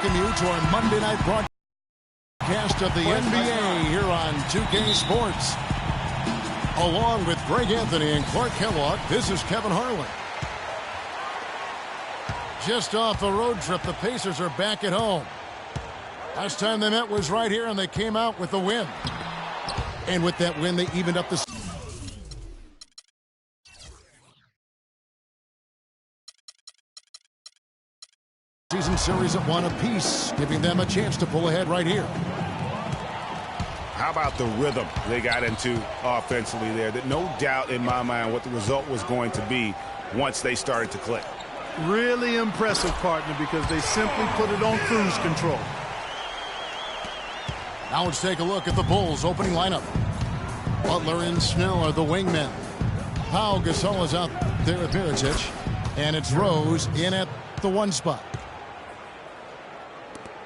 welcome you to our Monday night broadcast of the NBA here on 2K Sports. Along with Greg Anthony and Clark Kellogg, this is Kevin Harlan. Just off a road trip, the Pacers are back at home. Last time they met was right here, and they came out with a win. And with that win, they evened up the season series at 1 apiece, giving them a chance to pull ahead right here. How about the rhythm they got into offensively there? That no doubt in my mind what the result was going to be once they started to click. Really impressive, partner, because they simply put it on cruise control. Now let's take a look at the Bulls' opening lineup. Butler and Snell are the wingmen. Pau Gasol is out there at Mirotic, and it's Rose in at the 1 spot.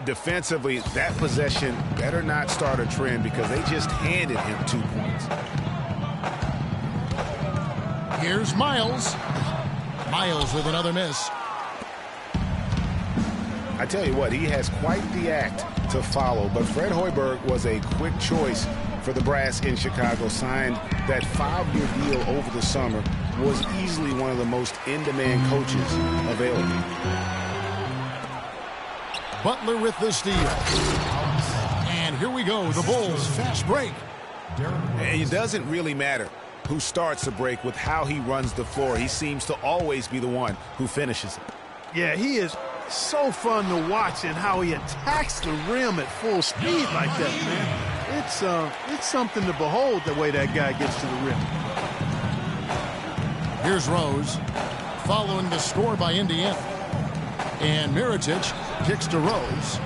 Defensively, that possession better not start a trend because they just handed him 2 points. Here's Miles. Miles with another miss. I tell you what, he has quite the act to follow, but Fred Hoiberg was a quick choice for the brass in Chicago. Signed that 5-year deal over the summer, was easily one of the most in-demand coaches available. Butler with the steal. And here we go, the Bulls fast break. It doesn't really matter who starts the break with how he runs the floor. He seems to always be the one who finishes it. Yeah, he is so fun to watch and how he attacks the rim at full speed like that, man. It's something to behold the way that guy gets to the rim. Here's Rose following the score by Indiana. And Mirotic kicks to Rose.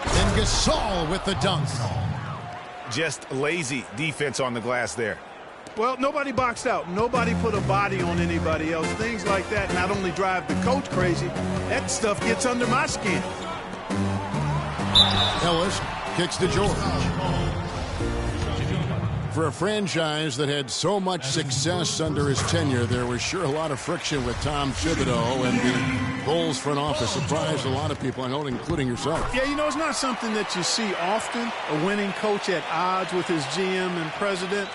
And Gasol with the dunk. Just lazy defense on the glass there. Well, nobody boxed out. Nobody put a body on anybody else. Things like that not only drive the coach crazy, that stuff gets under my skin. Ellis kicks to George. For a franchise that had so much success under his tenure, there was sure a lot of friction with Tom Thibodeau, and the Bulls front office surprised a lot of people, I know, including yourself. Yeah, you know, it's not something that you see often, a winning coach at odds with his GM and president.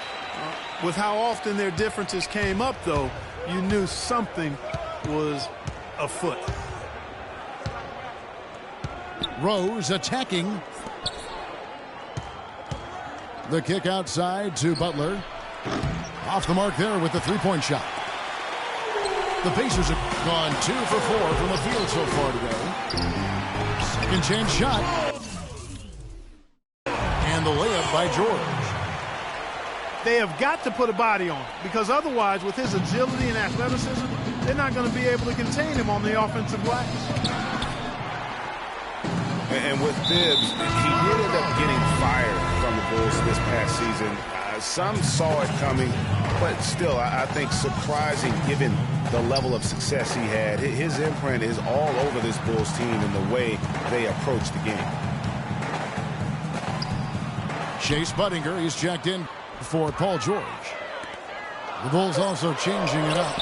With how often their differences came up, though, you knew something was afoot. Rose attacking. The kick outside to Butler. Off the mark there with the three-point shot. The Pacers have gone 2 for 4 from the field so far today. Second chance shot. And the layup by George. They have got to put a body on, because otherwise, with his agility and athleticism, they're not going to be able to contain him on the offensive glass. And with Tibbs, he did end up getting fired from the Bulls this past season. Some saw it coming, but still, I think surprising given the level of success he had. His imprint is all over this Bulls team in the way they approach the game. Chase Budinger, he's checked in for Paul George. The Bulls also changing it up.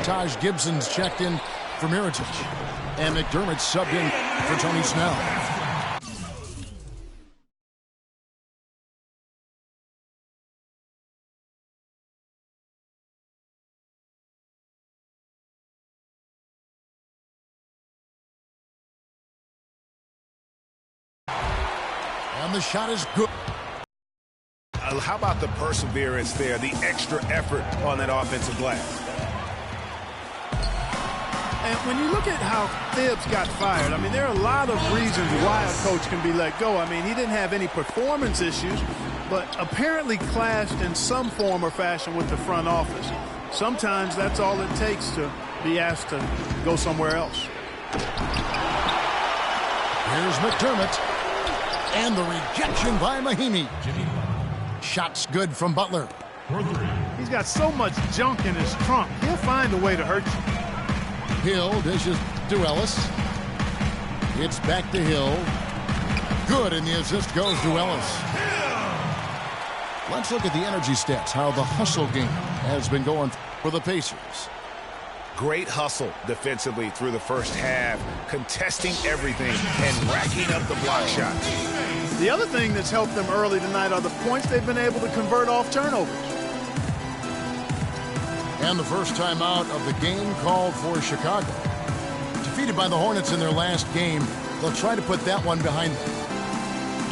Taj Gibson's checked in for Mirotic. And McDermott subbed in for Tony Snell. And the shot is good. How about the perseverance there, the extra effort on that offensive glass? And when you look at how Tibbs got fired, I mean, there are a lot of reasons why a coach can be let go. I mean, he didn't have any performance issues, but apparently clashed in some form or fashion with the front office. Sometimes that's all it takes to be asked to go somewhere else. Here's McDermott. And the rejection by Mahimi. Shots good from Butler. He's got so much junk in his trunk. He'll find a way to hurt you. Hill dishes to Ellis. It's back to Hill. Good, and the assist goes to Ellis. Let's look at the energy stats, how the hustle game has been going for the Pacers. Great hustle defensively through the first half, contesting everything and racking up the block shots. The other thing that's helped them early tonight are the points they've been able to convert off turnovers. And the first timeout of the game called for Chicago. Defeated by the Hornets in their last game, they'll try to put that one behind them.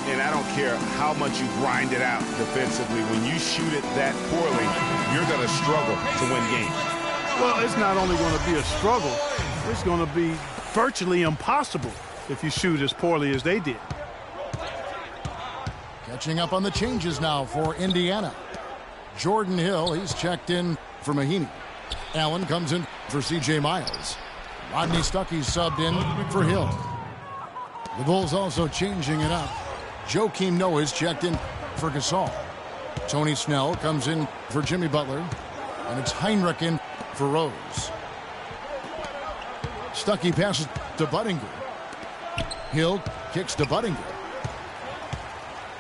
And I don't care how much you grind it out defensively. When you shoot it that poorly, you're going to struggle to win games. Well, it's not only going to be a struggle, it's going to be virtually impossible if you shoot as poorly as they did. Catching up on the changes now for Indiana. Jordan Hill, he's checked in for Mahinmi. Allen comes in for C.J. Miles. Rodney Stuckey's subbed in for Hill. The Bulls also changing it up. Joakim Noah's checked in for Gasol. Tony Snell comes in for Jimmy Butler. And it's Heinrich in for Rose. Stuckey passes to Budinger. Hill kicks to Budinger.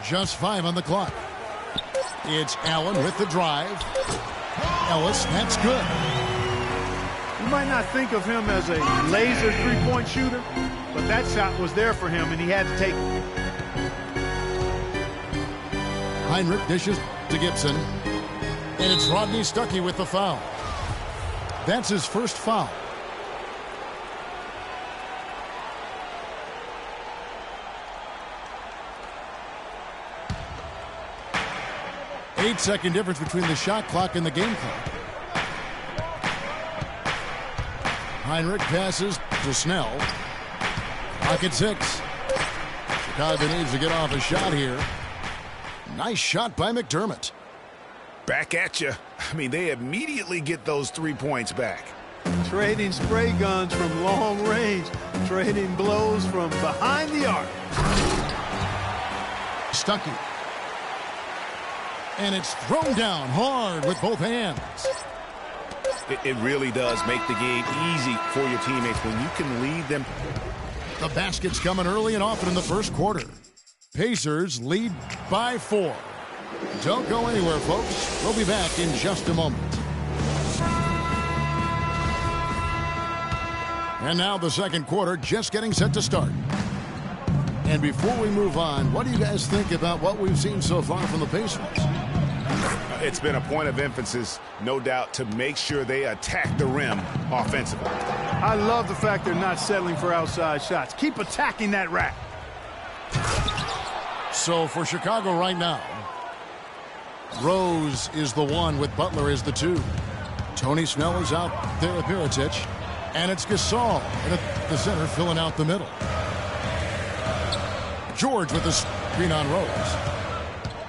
Just 5 on the clock. It's Allen with the drive. Ellis, that's good. You might not think of him as a laser three-point shooter, but that shot was there for him, and he had to take it. Heinrich dishes to Gibson. And it's Rodney Stuckey with the foul. That's his first foul. Eight-second difference between the shot clock and the game clock. Heinrich passes to Snell. Clock at 6. Chicago needs to get off a shot here. Nice shot by McDermott. Back at you. I mean, they immediately get those 3 points back. Trading spray guns from long range. Trading blows from behind the arc. Stuckey. And it's thrown down hard with both hands. It really does make the game easy for your teammates when you can lead them. The basket's coming early and often in the first quarter. Pacers lead by 4. Don't go anywhere, folks. We'll be back in just a moment. And now the second quarter just getting set to start. And before we move on, what do you guys think about what we've seen so far from the Pacers? It's been a point of emphasis, no doubt, to make sure they attack the rim offensively. I love the fact they're not settling for outside shots. Keep attacking that rack. So for Chicago right now, Rose is the 1 with Butler as the 2. Tony Snell is out there at Mirotic. And it's Gasol at the center filling out the middle. George with the screen on Rose.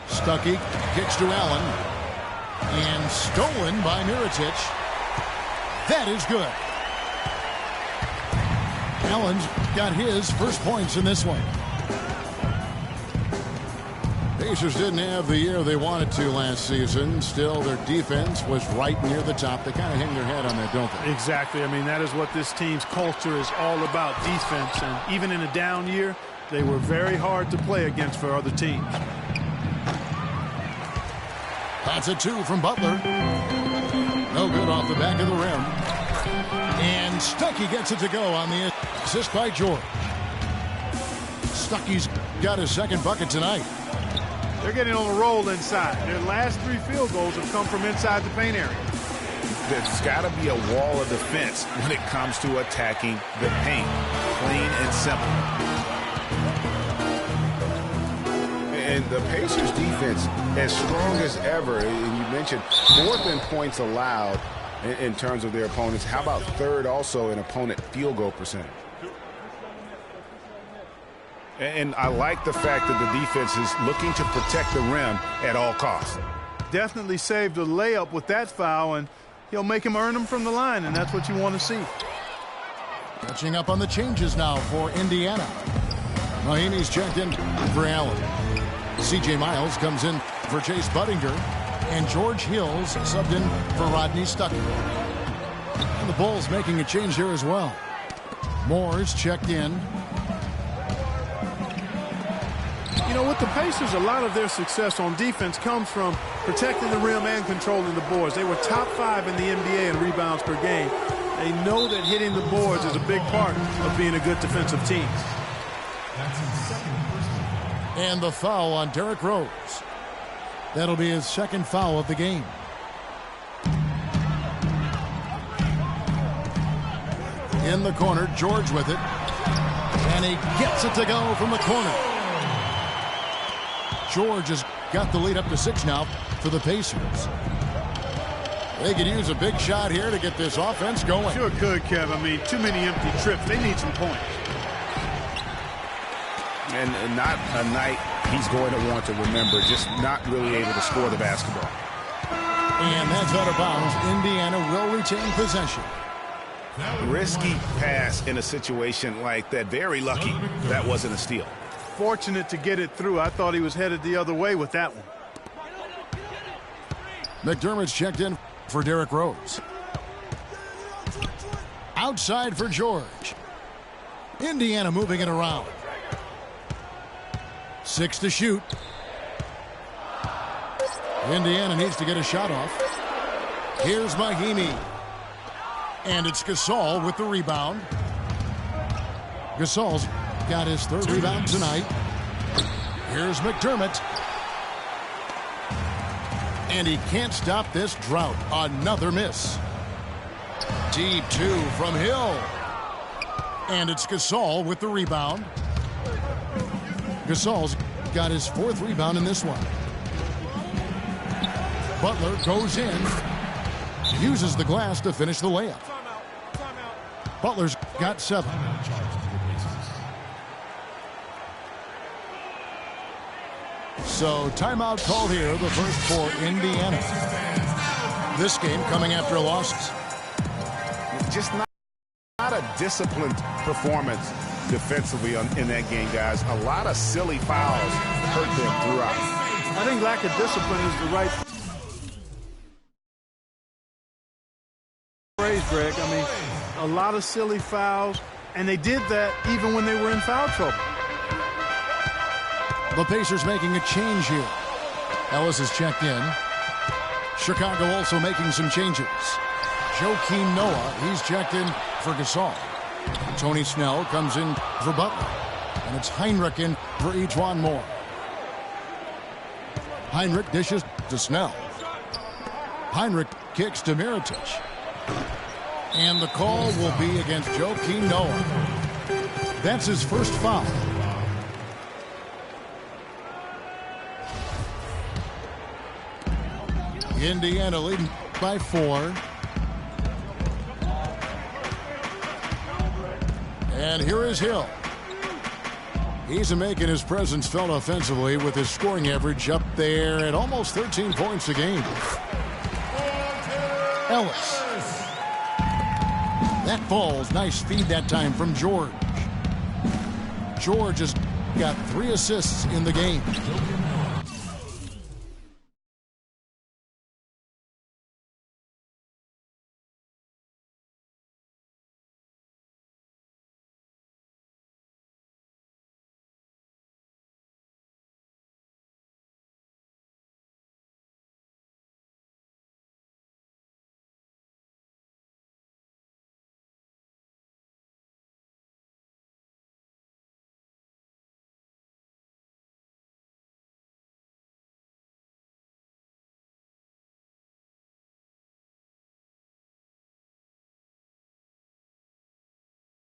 Stuckey kicks to Allen. And stolen by Mirotic. That is good. Allen's got his first points in this one. Pacers didn't have the year they wanted to last season. Still, their defense was right near the top. They kind of hang their head on that, don't they? Exactly. I mean, that is what this team's culture is all about, defense. And even in a down year, they were very hard to play against for other teams. That's a 2 from Butler. No good off the back of the rim. And Stuckey gets it to go on the assist by George. Stuckey's got his second bucket tonight. They're getting on a roll inside. Their last 3 field goals have come from inside the paint area. There's got to be a wall of defense when it comes to attacking the paint. Plain and simple. And the Pacers defense, as strong as ever, and you mentioned 4th in points allowed in terms of their opponents. How about 3rd also in opponent field goal percentage? And I like the fact that the defense is looking to protect the rim at all costs. Definitely saved a layup with that foul, and he'll make him earn them from the line, and that's what you want to see. Catching up on the changes now for Indiana. Mahinmi's checked in for Allen. C.J. Miles comes in for Chase Budinger. And George Hill's subbed in for Rodney Stuckey. And the Bulls making a change here as well. Moore's checked in. You know, with the Pacers, a lot of their success on defense comes from protecting the rim and controlling the boards. They were top 5 in the NBA in rebounds per game. They know that hitting the boards is a big part of being a good defensive team. And the foul on Derrick Rose. That'll be his second foul of the game. In the corner, George with it. And he gets it to go from the corner. George has got the lead up to 6 now for the Pacers. They could use a big shot here to get this offense going. Sure could, Kev. I mean, too many empty trips. They need some points. And not a night he's going to want to remember, just not really able to score the basketball. And that's out of bounds. Indiana will retain possession. Risky pass in a situation like that. Very lucky that wasn't a steal. Fortunate to get it through. I thought he was headed the other way with that one. McDermott's checked in for Derrick Rose. Outside for George. Indiana moving it around. 6 to shoot. Indiana needs to get a shot off. Here's Mahimi. And it's Gasol with the rebound. Gasol's got his 3rd rebound tonight. Here's McDermott. And he can't stop this drought. Another miss. Deep 2 from Hill. And it's Gasol with the rebound. Gasol's got his 4th rebound in this one. Butler goes in. Uses the glass to finish the layup. Butler's got 7. So timeout called here, the first for Indiana. This game coming after a loss. Just not a disciplined performance defensively in that game, guys. A lot of silly fouls hurt them throughout. I think lack of discipline is the right phrase, Greg. I mean, a lot of silly fouls, and they did that even when they were in foul trouble. The Pacers making a change here. Ellis is checked in. Chicago also making some changes. Joakim Noah, he's checked in for Gasol. Tony Snell comes in for Butler. And it's Heinrich in for Ejuan Moore. Heinrich dishes to Snell. Heinrich kicks to Mirotic. And the call will be against Joakim Noah. That's his first foul. Indiana leading by 4. And here is Hill. He's making his presence felt offensively with his scoring average up there at almost 13 points a game. Ellis. That falls. Nice feed that time from George. George has got 3 assists in the game.